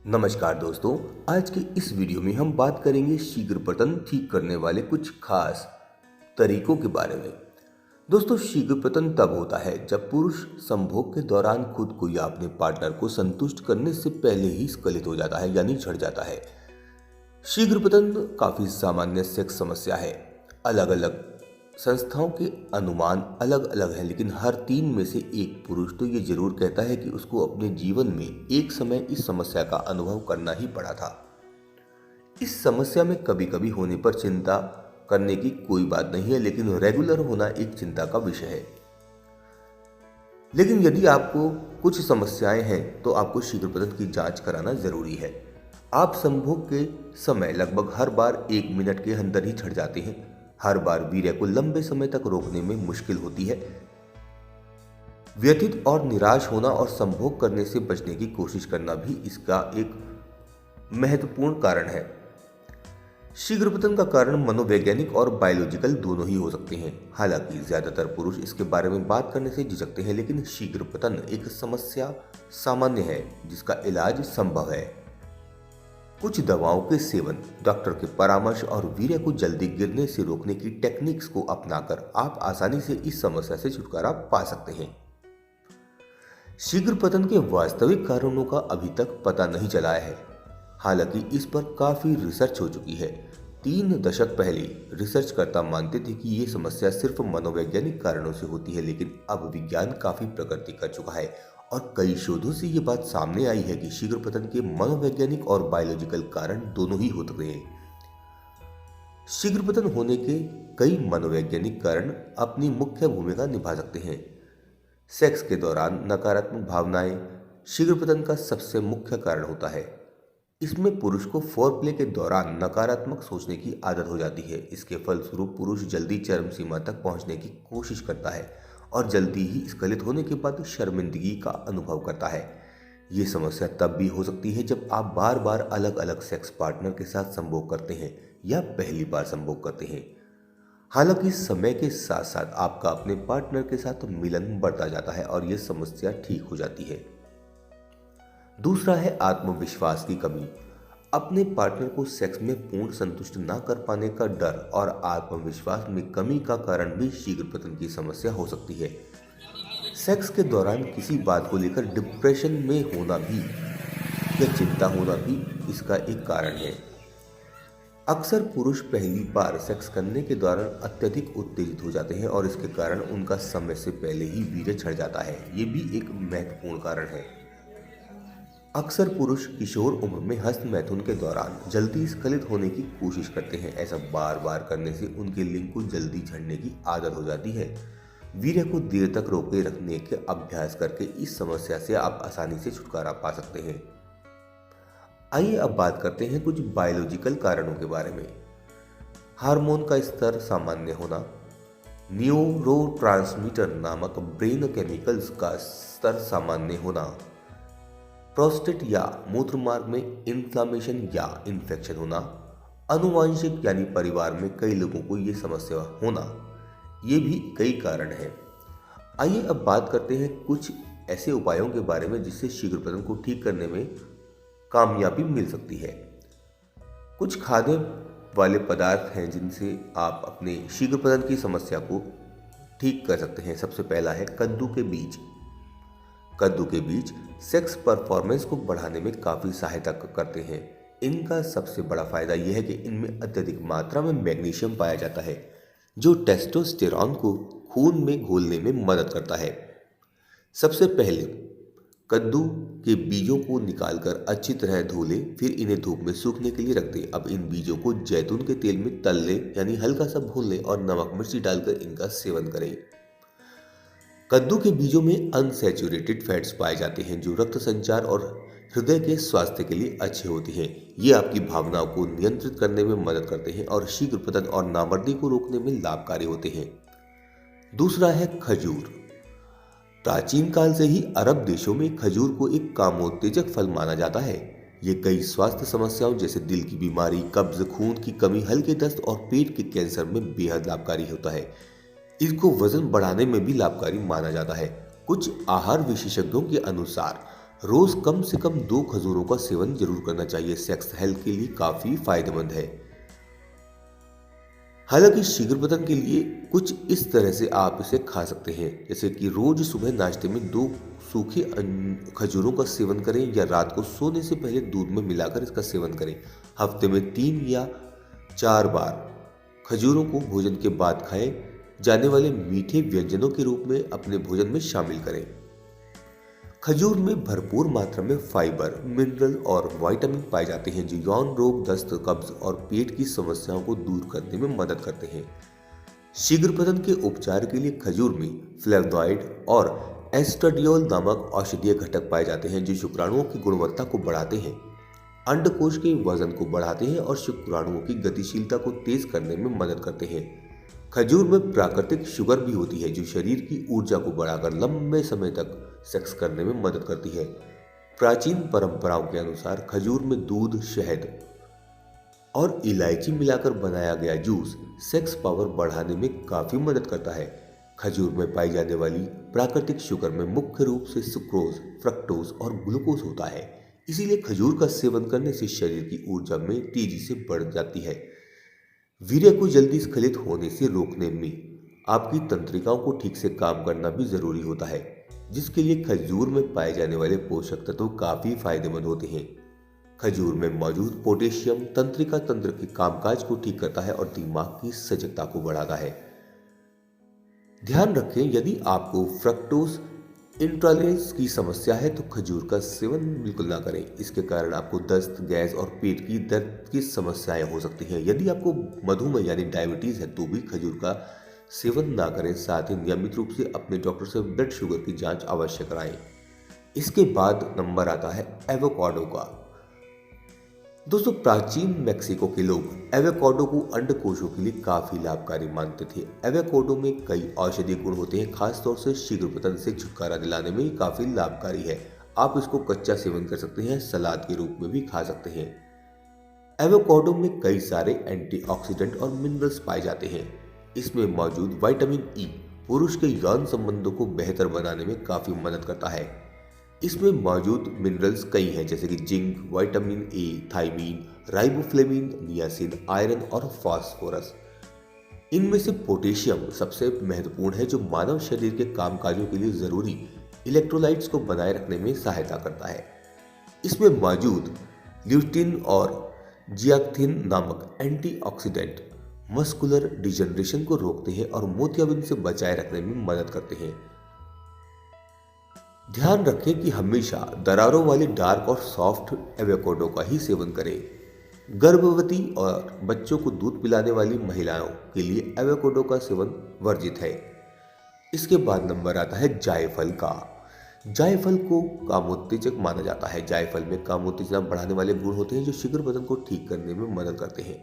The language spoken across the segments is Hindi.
नमस्कार दोस्तों। आज के इस वीडियो में हम बात करेंगे शीघ्र पतन ठीक करने वाले कुछ खास तरीकों के बारे में। दोस्तों, शीघ्र पतन तब होता है जब पुरुष संभोग के दौरान खुद को या अपने पार्टनर को संतुष्ट करने से पहले ही स्खलित हो जाता है, यानी झड़ जाता है। शीघ्र पतन काफी सामान्य सेक्स समस्या है। अलग अलग संस्थाओं के अनुमान अलग अलग हैं, लेकिन हर 3 में से एक पुरुष तो ये जरूर कहता है कि उसको अपने जीवन में एक समय इस समस्या का अनुभव करना ही पड़ा था। इस समस्या में कभी कभी होने पर चिंता करने की कोई बात नहीं है, लेकिन रेगुलर होना एक चिंता का विषय है। लेकिन यदि आपको कुछ समस्याएं हैं तो आपको शीघ्र पतन की जांच कराना जरूरी है। आप संभोग के समय लगभग हर बार 1 मिनट के अंदर ही झड़ जाते हैं। हर बार वीर्य को लंबे समय तक रोकने में मुश्किल होती है। व्यथित और निराश होना और संभोग करने से बचने की कोशिश करना भी इसका एक महत्वपूर्ण कारण है। शीघ्र पतन का कारण मनोवैज्ञानिक और बायोलॉजिकल दोनों ही हो सकते हैं। हालांकि ज्यादातर पुरुष इसके बारे में बात करने से झिझकते हैं, लेकिन शीघ्र पतन एक समस्या सामान्य है जिसका इलाज संभव है। कुछ दवाओं के सेवन, डॉक्टर के परामर्श और वीर्य को जल्दी गिरने से रोकने की टेक्निक्स को अपनाकर आप आसानी से इस समस्या से छुटकारा पा सकते हैं। शीघ्र पतन के वास्तविक कारणों का अभी तक पता नहीं चला है। हालांकि इस पर काफी रिसर्च हो चुकी है। 3 दशक पहले रिसर्चकर्ता मानते थे कि ये समस्या सिर्फ मनोवैज्ञानिक कारणों से होती है, लेकिन अब विज्ञान काफी प्रगति कर चुका है और कई शोधों से ये बात सामने आई है कि शीघ्र पतन के मनोवैज्ञानिक और बायोलॉजिकल कारण दोनों ही हो सकते हैं। शीघ्र पतन होने के कई मनोवैज्ञानिक कारण अपनी मुख्य भूमिका निभा सकते हैं। सेक्स के दौरान नकारात्मक भावनाएं शीघ्र पतन का सबसे मुख्य कारण होता है। इसमें पुरुष को फोरप्ले के दौरान नकारात्मक सोचने की आदत हो जाती है। इसके फलस्वरूप पुरुष जल्दी चरम सीमा तक पहुंचने की कोशिश करता है और जल्दी ही स्खलित होने के बाद शर्मिंदगी का अनुभव करता है। ये समस्या तब भी हो सकती है जब आप बार बार अलग अलग सेक्स पार्टनर के साथ संभोग करते हैं या पहली बार संभोग करते हैं। हालांकि समय के साथ साथ आपका अपने पार्टनर के साथ मिलन बढ़ता जाता है और यह समस्या ठीक हो जाती है। दूसरा है आत्मविश्वास की कमी। अपने पार्टनर को सेक्स में पूर्ण संतुष्ट ना कर पाने का डर और आत्मविश्वास में कमी का कारण भी शीघ्र पतन की समस्या हो सकती है। सेक्स के दौरान किसी बात को लेकर डिप्रेशन में होना भी या चिंता होना भी इसका एक कारण है। अक्सर पुरुष पहली बार सेक्स करने के दौरान अत्यधिक उत्तेजित हो जाते हैं और इसके कारण उनका समय से पहले ही वीर्य झड़ जाता है। ये भी एक महत्वपूर्ण कारण है। अक्सर पुरुष किशोर उम्र में हस्त मैथुन के दौरान जल्दी स्खलित होने की कोशिश करते हैं। ऐसा बार बार करने से उनके लिंग को जल्दी झड़ने की आदत हो जाती है। वीर्य को देर तक रोके रखने के अभ्यास करके इस समस्या से आप आसानी से छुटकारा पा सकते हैं। आइए अब बात करते हैं कुछ बायोलॉजिकल कारणों के बारे में। हार्मोन का स्तर सामान्य होना, न्यूरोट्रांसमीटर नामक ब्रेन केमिकल्स का स्तर सामान्य होना, प्रोस्टेट या मूत्र मार्ग में इन्फ्लामेशन या इन्फेक्शन होना, आनुवंशिक यानी परिवार में कई लोगों को ये समस्या होना, ये भी कई कारण हैं। आइए अब बात करते हैं कुछ ऐसे उपायों के बारे में जिससे शीघ्र पतन को ठीक करने में कामयाबी मिल सकती है। कुछ खाने वाले पदार्थ हैं जिनसे आप अपने शीघ्र पतन की समस्या को ठीक कर सकते हैं। सबसे पहला है कद्दू के बीज। कद्दू के बीज सेक्स परफॉर्मेंस को बढ़ाने में काफी सहायता करते हैं। इनका सबसे बड़ा फायदा यह है कि इनमें अत्यधिक मात्रा में मैग्नीशियम पाया जाता है, जो टेस्टोस्टेरॉन को खून में घोलने में मदद करता है। सबसे पहले कद्दू के बीजों को निकालकर अच्छी तरह धो लें, फिर इन्हें धूप में सूखने के लिए रख दें। अब इन बीजों को जैतून के तेल में तल लें, यानी हल्का सा भून लें और नमक मिर्ची डालकर इनका सेवन करें। कद्दू के बीजों में अनसैचुरेटेड फैट्स पाए जाते हैं जो रक्त संचार और हृदय के स्वास्थ्य के लिए अच्छे होते हैं। ये आपकी भावनाओं को नियंत्रित करने में मदद करते हैं और शीघ्र पतन और नामर्दी को रोकने में लाभकारी होते हैं। दूसरा है खजूर। प्राचीन काल से ही अरब देशों में खजूर को एक कामोत्तेजक फल माना जाता है। ये कई स्वास्थ्य समस्याओं जैसे दिल की बीमारी, कब्ज, खून की कमी, हल्के दस्त और पेट के कैंसर में बेहद लाभकारी होता है। इसको वजन बढ़ाने में भी लाभकारी माना जाता है। कुछ आहार विशेषज्ञों के अनुसार रोज कम से कम 2 खजूरों का सेवन जरूर करना चाहिए। सेक्स हेल्थ के लिए काफी फायदेमंद है। हालांकि शीघ्र पतन के लिए कुछ इस तरह से आप इसे खा सकते हैं, जैसे कि रोज सुबह नाश्ते में 2 सूखे खजूरों का सेवन करें या रात को सोने से पहले दूध में मिलाकर इसका सेवन करें। हफ्ते में 3 या 4 बार खजूरों को भोजन के बाद खाए जाने वाले मीठे व्यंजनों के रूप में अपने भोजन में शामिल करें। खजूर में भरपूर मात्रा में फाइबर, मिनरल और विटामिन पाए जाते हैं जो यौन रोग, दस्त, कब्ज और पेट की समस्याओं को दूर करने में मदद करते हैं। शीघ्र पतन के उपचार के लिए खजूर में फ्लेवोनॉइड और एस्ट्राडियोल नामक औषधीय घटक पाए जाते हैं जो शुक्राणुओं की गुणवत्ता को बढ़ाते हैं, अंडकोश के वजन को बढ़ाते हैं और शुक्राणुओं की गतिशीलता को तेज करने में मदद करते हैं। खजूर में प्राकृतिक शुगर भी होती है जो शरीर की ऊर्जा को बढ़ाकर लंबे समय तक सेक्स करने में मदद करती है। प्राचीन परंपराओं के अनुसार खजूर में दूध, शहद और इलायची मिलाकर बनाया गया जूस सेक्स पावर बढ़ाने में काफी मदद करता है। खजूर में पाई जाने वाली प्राकृतिक शुगर में मुख्य रूप से सुक्रोज, फ्रक्टोज और ग्लूकोज होता है, इसीलिए खजूर का सेवन करने से शरीर की ऊर्जा में तेजी से बढ़ जाती है। वीर्य को जल्दी स्खलित होने से रोकने में आपकी तंत्रिकाओं को ठीक से काम करना भी जरूरी होता है, जिसके लिए खजूर में पाए जाने वाले पोषक तत्व काफी फायदेमंद होते हैं। खजूर में मौजूद पोटेशियम तंत्रिका तंत्र के कामकाज को ठीक करता है और दिमाग की सजगता को बढ़ाता है। ध्यान रखें, यदि आपको फ्रक्टोज इंटॉलरेंस की समस्या है तो खजूर का सेवन बिल्कुल ना करें। इसके कारण आपको दस्त, गैस और पेट की दर्द की समस्याएं हो सकती हैं। यदि आपको मधुमेह यानी डायबिटीज है तो भी खजूर का सेवन ना करें। साथ ही नियमित रूप से अपने डॉक्टर से ब्लड शुगर की जांच अवश्य कराएं। इसके बाद नंबर आता है एवोकाडो का। दोस्तों, प्राचीन मेक्सिको के लोग एवोकाडो को अंडकोशों के लिए काफी लाभकारी मानते थे। एवोकाडो में कई औषधीय गुण होते हैं, खासतौर से शीघ्र पतन से छुटकारा दिलाने में काफी लाभकारी है। आप इसको कच्चा सेवन कर सकते हैं, सलाद के रूप में भी खा सकते हैं। एवोकाडो में कई सारे एंटीऑक्सीडेंट और मिनरल्स पाए जाते हैं। इसमें मौजूद विटामिन ई पुरुष के यौन संबंधों को बेहतर बनाने में काफी मदद करता है। इसमें मौजूद मिनरल्स कई हैं, जैसे कि zinc, vitamin A, thiamine, riboflavin, niacin, iron और फास्फोरस। इनमें से पोटेशियम सबसे महत्वपूर्ण है जो मानव शरीर के कामकाजों के लिए जरूरी इलेक्ट्रोलाइट्स को बनाए रखने में सहायता करता है। इसमें मौजूद ल्यूटिन और जियाक्थिन नामक एंटीऑक्सीडेंट मस्कुलर डिजनरेशन को रोकते हैं और मोतियाबिंद से बचाए रखने में मदद करते हैं। ध्यान रखें कि हमेशा दरारों वाले डार्क और सॉफ्ट एवोकाडो का ही सेवन करें। गर्भवती और बच्चों को दूध पिलाने वाली महिलाओं के लिए एवोकाडो का सेवन वर्जित है। इसके बाद नंबर आता है जायफल का। जायफल को कामोत्तेजक माना जाता है। जायफल में कामोत्तेजना बढ़ाने वाले गुण होते हैं जो शीघ्र पतन को ठीक करने में मदद करते हैं।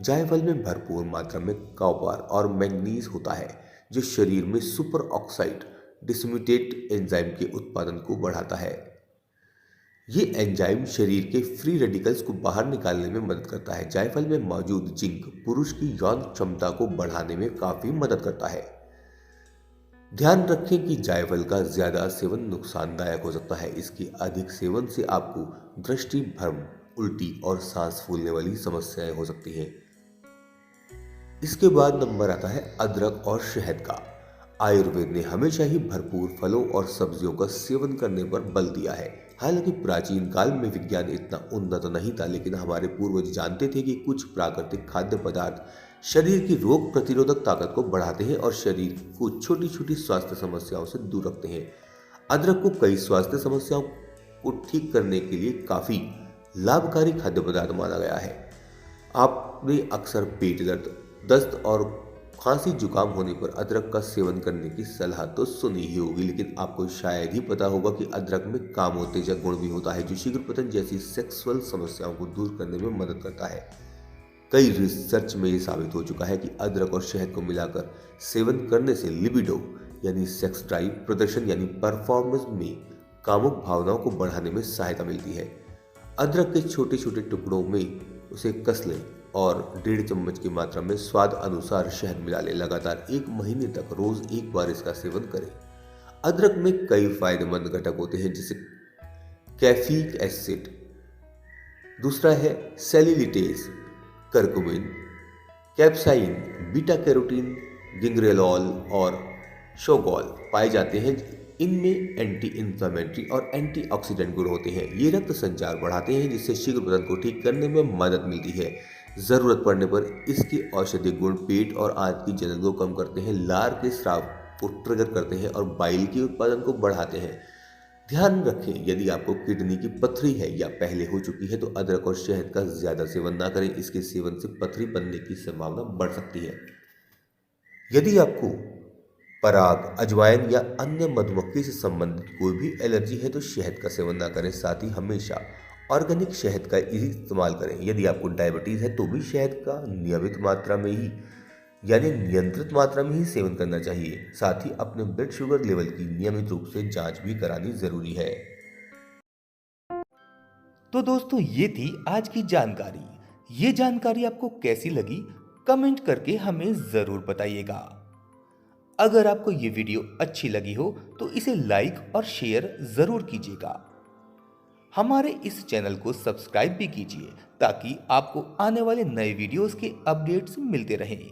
जायफल में भरपूर मात्रा में कॉपर और मैंगनीज होता है जो शरीर में सुपर ऑक्साइड डिसम्यूटेट एंजाइम के उत्पादन को बढ़ाता है। ये एंजाइम शरीर के फ्री रेडिकल्स को बाहर निकालने में मदद करता है। जायफल में मौजूद जिंक पुरुष की यौन क्षमता को बढ़ाने में काफी मदद करता है। ध्यान रखें कि जायफल का ज्यादा सेवन नुकसानदायक हो सकता है। इसके अधिक सेवन से आपको दृष्टि भ्रम, उल्टी और सांस फूलने वाली समस्याएं हो सकती हैं। इसके बाद नंबर आता है अदरक और शहद का। आयुर्वेद ने हमेशा ही भरपूर फलों और सब्जियों का सेवन करने पर बल दिया है। हालांकि प्राचीन काल में विज्ञान इतना उन्नत नहीं था, लेकिन हमारे पूर्वज जानते थे कि कुछ प्राकृतिक खाद्य पदार्थ शरीर की रोग प्रतिरोधक ताकत को बढ़ाते हैं और शरीर को छोटी छोटी स्वास्थ्य समस्याओं से दूर रखते हैं। अदरक को कई स्वास्थ्य समस्याओं को ठीक करने के लिए काफी लाभकारी खाद्य पदार्थ माना गया है। आपने अक्सर पेट दर्द, दस्त और खांसी जुकाम होने पर अदरक का सेवन करने की सलाह तो सुनी ही होगी, लेकिन आपको शायद ही पता होगा कि अदरक में कामोत्तेजक गुण भी होता है जो शीघ्र पतन जैसी सेक्सुअल समस्याओं को दूर करने में मदद करता है। कई रिसर्च में ये साबित हो चुका है कि अदरक और शहद को मिलाकर सेवन करने से लिबिडो यानी सेक्स ड्राइव, प्रदर्शन यानी परफॉर्मेंस में कामुक भावनाओं को बढ़ाने में सहायता मिलती है। अदरक के छोटे छोटे टुकड़ों में उसे कस लें और 1.5 चम्मच की मात्रा में स्वाद अनुसार शहद मिला लें। लगातार 1 महीने तक रोज 1 बार इसका सेवन करें। अदरक में कई फायदेमंद घटक होते हैं जैसे कैफिक एसिड, दूसरा है सेल्यूलिटेज, करकुमिन, कैप्साइन, बीटा कैरोटीन, गिंगरेलॉल और शोगॉल पाए जाते हैं। इनमें एंटी इंफ्लेमेटरी और एंटीऑक्सीडेंट गुण होते हैं। ये रक्त संचार बढ़ाते हैं जिससे शीघ्र बदन को ठीक करने में मदद मिलती है। ज़रूरत पड़ने पर इसके औषधीय गुण पेट और आंत की जलन को कम करते हैं, लार के स्राव को ट्रिगर करते हैं और बाइल के उत्पादन को बढ़ाते हैं। ध्यान रखें, यदि आपको किडनी की पथरी है या पहले हो चुकी है तो अदरक और शहद का ज्यादा सेवन ना करें। इसके सेवन से पथरी बनने की संभावना बढ़ सकती है। यदि आपको पराग, अजवाइन या अन्य मधुमक्खी से संबंधित कोई भी एलर्जी है तो शहद का सेवन ना करें। साथ ही हमेशा ऑर्गेनिक शहद का ही इस्तेमाल करें। यदि आपको डायबिटीज है तो भी शहद का नियमित मात्रा में ही यानी नियंत्रित मात्रा में ही सेवन करना चाहिए। साथ ही अपने ब्लड शुगर लेवल की नियमित रूप से जांच भी करानी जरूरी है। तो दोस्तों ये थी आज की जानकारी। ये जानकारी आपको कैसी लगी कमेंट करके हमें ज़रूर बताइएगा। अगर आपको ये वीडियो अच्छी लगी हो तो इसे लाइक और शेयर ज़रूर कीजिएगा। हमारे इस चैनल को सब्सक्राइब भी कीजिए ताकि आपको आने वाले नए वीडियोस के अपडेट्स मिलते रहें।